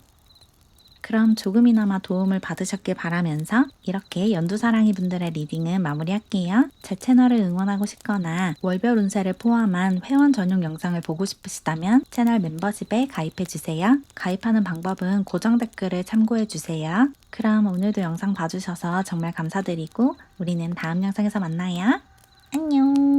그럼 조금이나마 도움을 받으셨길 바라면서 이렇게 연두사랑이 분들의 리딩은 마무리할게요. 제 채널을 응원하고 싶거나 월별 운세를 포함한 회원 전용 영상을 보고 싶으시다면 채널 멤버십에 가입해주세요. 가입하는 방법은 고정 댓글을 참고해주세요. 그럼 오늘도 영상 봐주셔서 정말 감사드리고 우리는 다음 영상에서 만나요. 안녕.